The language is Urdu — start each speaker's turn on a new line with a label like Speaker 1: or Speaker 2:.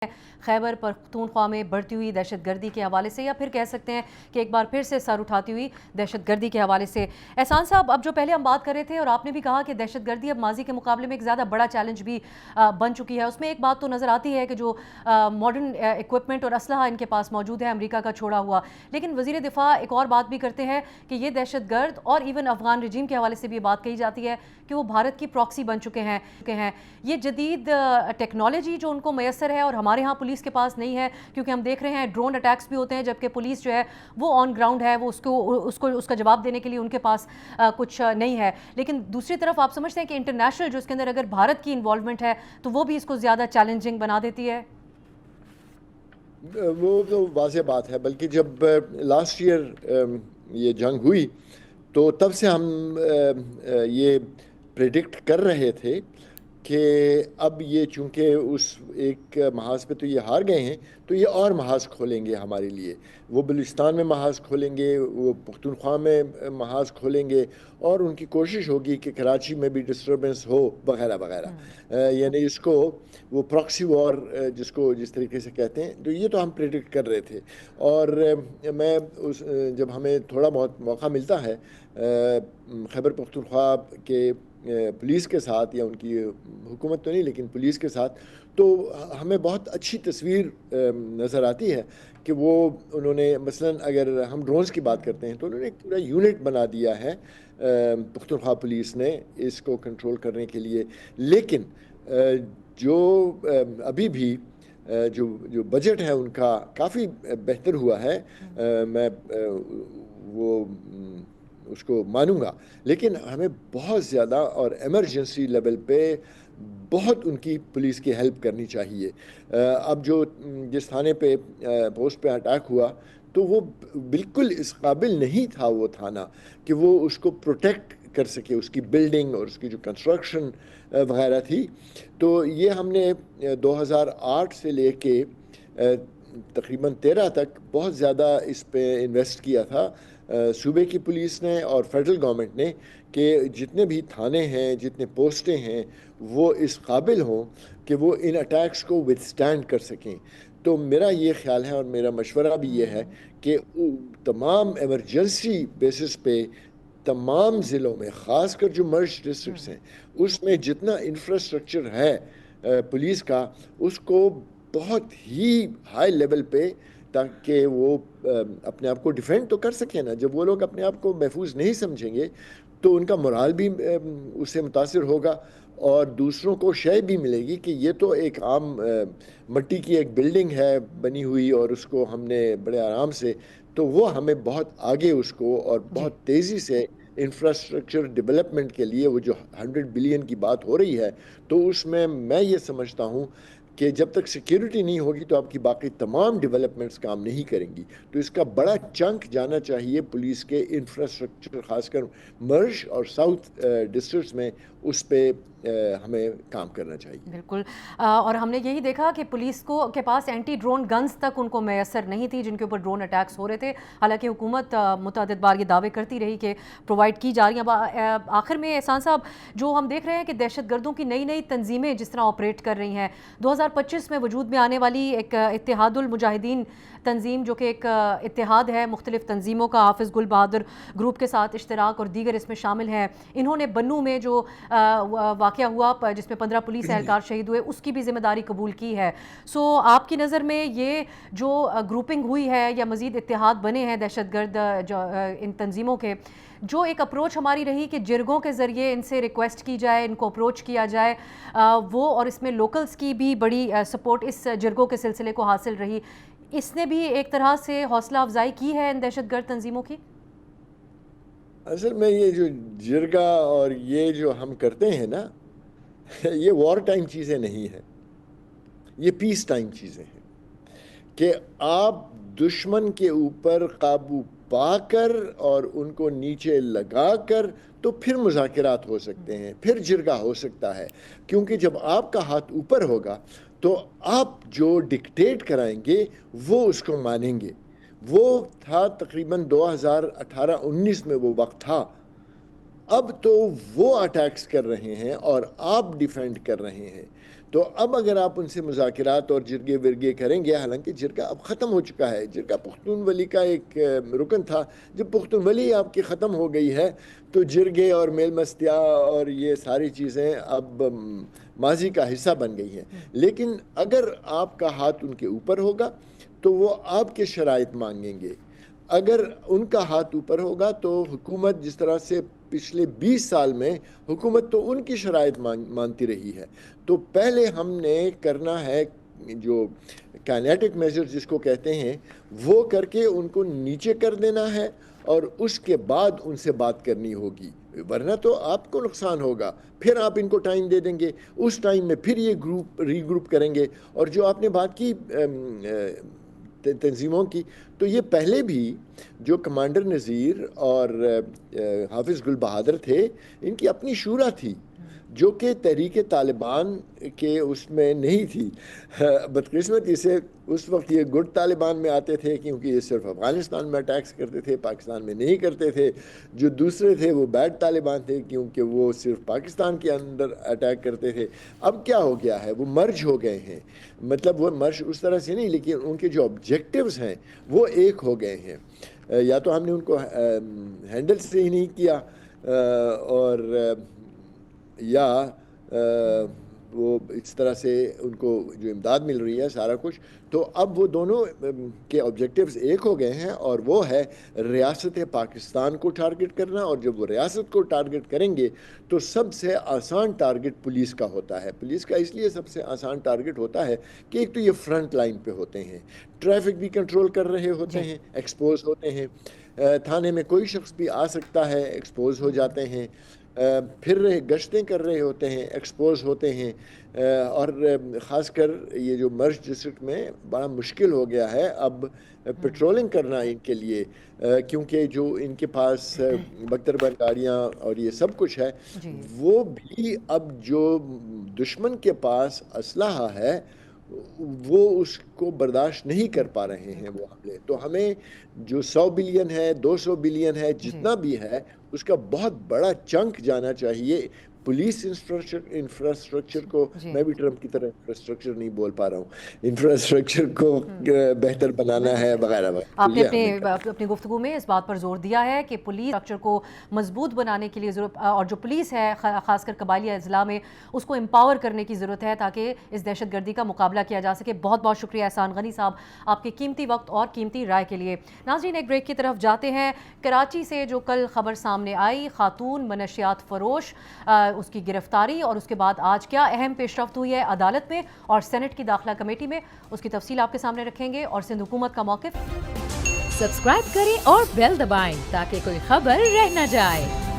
Speaker 1: خیبر پختونخوا میں بڑھتی ہوئی دہشت گردی کے حوالے سے، یا پھر کہہ سکتے ہیں کہ ایک بار پھر سے سر اٹھاتی ہوئی دہشت گردی کے حوالے سے۔ احسان صاحب، اب جو پہلے ہم بات کر رہے تھے اور آپ نے بھی کہا کہ دہشت گردی اب ماضی کے مقابلے میں ایک زیادہ بڑا چیلنج بھی بن چکی ہے، اس میں ایک بات تو نظر آتی ہے کہ جو ماڈرن ایکوپمنٹ اور اسلحہ ان کے پاس موجود ہے امریکہ کا چھوڑا ہوا، لیکن وزیر دفاع ایک اور بات بھی کرتے ہیں کہ یہ دہشت گرد اور ایون افغان رجیم کے حوالے سے بھی یہ بات کہی جاتی ہے کہ وہ بھارت کی پراکسی بن چکے ہیں۔ یہ جدید ٹیکنالوجی جو ان کو میسر ہے اور ہمارے ہاں پولیس کے پاس نہیں ہے، کیونکہ ہم دیکھ رہے ہیں ڈرون اٹیکس بھی ہوتے ہیں جبکہ پولیس جو ہے وہ آن گراؤنڈ ہے، وہ اس کا جواب دینے کے لیے ان کے پاس کچھ نہیں ہے۔ لیکن دوسری طرف آپ سمجھتے ہیں کہ انٹرنیشنل جو اس کے اندر اگر بھارت کی انوالومنٹ ہے تو وہ بھی اس کو زیادہ چیلنجنگ بنا دیتی ہے؟
Speaker 2: وہ تو واضح بات ہے، بلکہ جب لاسٹ ایئر یہ جنگ ہوئی تو تب سے ہم یہ پریڈکٹ کر رہے تھے کہ اب یہ چونکہ اس ایک محاذ پہ تو یہ ہار گئے ہیں تو یہ اور محاذ کھولیں گے ہمارے لیے، وہ بلوچستان میں محاذ کھولیں گے، وہ پختونخوا میں محاذ کھولیں گے، اور ان کی کوشش ہوگی کہ کراچی میں بھی ڈسٹربنس ہو وغیرہ وغیرہ، یعنی اس کو وہ پراکسی وار جس طریقے سے کہتے ہیں، تو یہ تو ہم پریڈکٹ کر رہے تھے۔ اور میں جب ہمیں تھوڑا بہت موقع ملتا ہے خیبر پختونخوا کے پولیس کے ساتھ، یا ان کی حکومت تو نہیں لیکن پولیس کے ساتھ، تو ہمیں بہت اچھی تصویر نظر آتی ہے کہ انہوں نے مثلا اگر ہم ڈرونز کی بات کرتے ہیں تو انہوں نے ایک پورا یونٹ بنا دیا ہے پختونخوا پولیس نے اس کو کنٹرول کرنے کے لیے۔ لیکن جو ابھی بھی جو بجٹ ہے ان کا کافی بہتر ہوا ہے، میں وہ اس کو مانوں گا، لیکن ہمیں بہت زیادہ اور ایمرجنسی لیول پہ بہت ان کی پولیس کی ہیلپ کرنی چاہیے۔ اب جس تھانے پہ پوسٹ پہ اٹیک ہوا تو وہ بالکل اس قابل نہیں تھا وہ تھانہ کہ وہ اس کو پروٹیکٹ کر سکے، اس کی بلڈنگ اور اس کی جو کنسٹرکشن وغیرہ تھی۔ تو یہ ہم نے 2008 سے لے کے تقریباً 13 تک بہت زیادہ اس پہ انویسٹ کیا تھا صوبے کی پولیس نے اور فیڈرل گورنمنٹ نے، کہ جتنے بھی تھانے ہیں، جتنے پوسٹیں ہیں، وہ اس قابل ہوں کہ وہ ان اٹیکس کو وتھسٹینڈ کر سکیں۔ تو میرا یہ خیال ہے اور میرا مشورہ بھی یہ ہے کہ تمام ایمرجنسی بیسس پہ تمام ضلعوں میں، خاص کر جو مرج ڈسٹرکٹس ہیں، اس میں جتنا انفراسٹرکچر ہے پولیس کا، اس کو بہت ہی ہائی لیول پہ، تاکہ وہ اپنے آپ کو ڈیفینڈ تو کر سکیں نا۔ جب وہ لوگ اپنے آپ کو محفوظ نہیں سمجھیں گے تو ان کا مورال بھی اس سے متاثر ہوگا، اور دوسروں کو شے بھی ملے گی کہ یہ تو ایک عام مٹی کی ایک بلڈنگ ہے بنی ہوئی اور اس کو ہم نے بڑے آرام سے، تو وہ ہمیں بہت آگے اس کو اور بہت تیزی سے انفراسٹرکچر ڈیولپمنٹ کے لیے، وہ جو 100 بلین کی بات ہو رہی ہے، تو اس میں یہ سمجھتا ہوں کہ جب تک سیکیورٹی نہیں ہوگی تو آپ کی باقی تمام ڈیولپمنٹس کام نہیں کریں گی۔ تو اس کا بڑا چنک جانا چاہیے پولیس کے انفراسٹرکچر، خاص کر مرج اور ساؤتھ ڈسٹرکٹس میں، اس پہ ہمیں کام کرنا چاہیے۔
Speaker 1: بالکل، اور ہم نے یہی دیکھا کہ پولیس کے پاس اینٹی ڈرون گنز تک ان کو میسر نہیں تھی جن کے اوپر ڈرون اٹیکس ہو رہے تھے، حالانکہ حکومت متعدد بار یہ دعوے کرتی رہی کہ پرووائڈ کی جا رہی ہیں۔ آخر میں احسان صاحب، جو ہم دیکھ رہے ہیں کہ دہشت گردوں کی نئی نئی تنظیمیں جس طرح آپریٹ کر رہی ہیں، 2025 میں وجود میں آنے والی ایک اتحاد المجاہدین تنظیم، جو کہ ایک اتحاد ہے مختلف تنظیموں کا، حافظ گل بہادر گروپ کے ساتھ اشتراک اور دیگر اس میں شامل ہیں، انہوں نے بنوں میں جو واقعہ ہوا جس میں 15 پولیس اہلکار شہید ہوئے، اس کی بھی ذمہ داری قبول کی ہے۔ سو آپ کی نظر میں یہ جو گروپنگ ہوئی ہے یا مزید اتحاد بنے ہیں دہشت گرد ان تنظیموں کے، جو ایک اپروچ ہماری رہی کہ جرگوں کے ذریعے ان سے ریکویسٹ کی جائے، ان کو اپروچ کیا جائے، وہ اور اس میں لوکلز کی بھی بڑی سپورٹ اس جرگوں کے سلسلے کو حاصل رہی، اس نے بھی ایک طرح سے حوصلہ افزائی کی ہے ان دہشت گرد تنظیموں کی؟
Speaker 2: اصل میں یہ جو جرگہ اور یہ جو ہم کرتے ہیں نا، یہ وار ٹائم چیزیں نہیں ہیں، یہ پیس ٹائم چیزیں ہیں، کہ آپ دشمن کے اوپر قابو پا کر اور ان کو نیچے لگا کر تو پھر مذاکرات ہو سکتے ہیں، پھر جرگہ ہو سکتا ہے، کیونکہ جب آپ کا ہاتھ اوپر ہوگا تو آپ جو ڈکٹیٹ کرائیں گے وہ اس کو مانیں گے۔ وہ تھا تقریباً 2018-19 میں وہ وقت تھا۔ اب تو وہ اٹیکس کر رہے ہیں اور آپ ڈیفینڈ کر رہے ہیں، تو اب اگر آپ ان سے مذاکرات اور جرگے ورگے کریں گے، حالانکہ جرگہ اب ختم ہو چکا ہے، جرگہ پختون ولی کا ایک رکن تھا، جب پختون ولی آپ کی ختم ہو گئی ہے تو جرگے اور میل مستیا اور یہ ساری چیزیں اب ماضی کا حصہ بن گئی ہیں. لیکن اگر آپ کا ہاتھ ان کے اوپر ہوگا تو وہ آپ کے شرائط مانگیں گے. اگر ان کا ہاتھ اوپر ہوگا تو حکومت، جس طرح سے پچھلے 20 سال میں حکومت تو ان کی شرائط مانتی رہی ہے، تو پہلے ہم نے کرنا ہے جو کائنیٹک میجر جس کو کہتے ہیں وہ کر کے ان کو نیچے کر دینا ہے، اور اس کے بعد ان سے بات کرنی ہوگی، ورنہ تو آپ کو نقصان ہوگا. پھر آپ ان کو ٹائم دے دیں گے، اس ٹائم میں پھر یہ ری گروپ کریں گے. اور جو آپ نے بات کی تنظیموں کی، تو یہ پہلے بھی جو کمانڈر نذیر اور حافظ گل بہادر تھے، ان کی اپنی شورا تھی جو کہ تحریک طالبان کے اس میں نہیں تھی. بدقسمتی سے اس وقت یہ گڈ طالبان میں آتے تھے، کیونکہ یہ صرف افغانستان میں اٹیکس کرتے تھے، پاکستان میں نہیں کرتے تھے. جو دوسرے تھے وہ بیڈ طالبان تھے، کیونکہ وہ صرف پاکستان کے اندر اٹیک کرتے تھے. اب کیا ہو گیا ہے، وہ مرج ہو گئے ہیں. مطلب وہ مرج اس طرح سے نہیں، لیکن ان کے جو آبجیکٹیوز ہیں وہ ایک ہو گئے ہیں. یا تو ہم نے ان کو ہینڈل سے ہی نہیں کیا، اور یا وہ اس طرح سے ان کو جو امداد مل رہی ہے سارا کچھ. تو اب وہ دونوں کے آبجیکٹیوز ایک ہو گئے ہیں، اور وہ ہے ریاست پاکستان کو ٹارگٹ کرنا. اور جب وہ ریاست کو ٹارگٹ کریں گے تو سب سے آسان ٹارگٹ پولیس کا ہوتا ہے. پولیس کا اس لیے سب سے آسان ٹارگٹ ہوتا ہے کہ ایک تو یہ فرنٹ لائن پہ ہوتے ہیں، ٹریفک بھی کنٹرول کر رہے ہوتے ہیں، ایکسپوز ہوتے ہیں. تھانے میں کوئی شخص بھی آ سکتا ہے، ایکسپوز ہو جاتے ہیں. پھر گشتیں کر رہے ہوتے ہیں، ایکسپوز ہوتے ہیں. اور خاص کر یہ جو مرج ڈسٹرکٹ میں بڑا مشکل ہو گیا ہے اب پیٹرولنگ کرنا ان کے لیے، کیونکہ جو ان کے پاس بختربند گاڑیاں اور یہ سب کچھ ہے، وہ بھی اب جو دشمن کے پاس اسلحہ ہے وہ اس کو برداشت نہیں کر پا رہے ہیں وہ حملے. تو ہمیں جو 100 بلین ہے، 200 بلین ہے، جتنا بھی ہے، اس کا بہت بڑا چنک جانا چاہیے پولیس انفراسٹرکچر کو. میں بھی ٹرمپ کی طرح انفراسٹرکچر نہیں بول پا رہا ہوں، انفراسٹرکچر کو بہتر بنانا ہے وغیرہ وغیرہ.
Speaker 1: آپ نے اپنی گفتگو میں اس بات پر زور دیا ہے کہ پولیس اسٹرکچر کو مضبوط بنانے کے لیے ضرورت، اور جو پولیس ہے خاص کر قبائلی اضلاع میں، اس کو امپاور کرنے کی ضرورت ہے تاکہ اس دہشت گردی کا مقابلہ کیا جا سکے. بہت بہت شکریہ احسان غنی صاحب آپ کے قیمتی وقت اور قیمتی رائے کے لیے. ناظرین، ایک بریک کی طرف جاتے ہیں. کراچی سے جو کل خبر سامنے آئی، خاتون منشیات فروش، اس کی گرفتاری، اور اس کے بعد آج کیا اہم پیش رفت ہوئی ہے عدالت میں اور سینٹ کی داخلہ کمیٹی میں، اس کی تفصیل آپ کے سامنے رکھیں گے. اور سندھ حکومت کا موقف.
Speaker 3: سبسکرائب کریں اور بیل دبائیں تاکہ کوئی خبر رہ نہ جائے.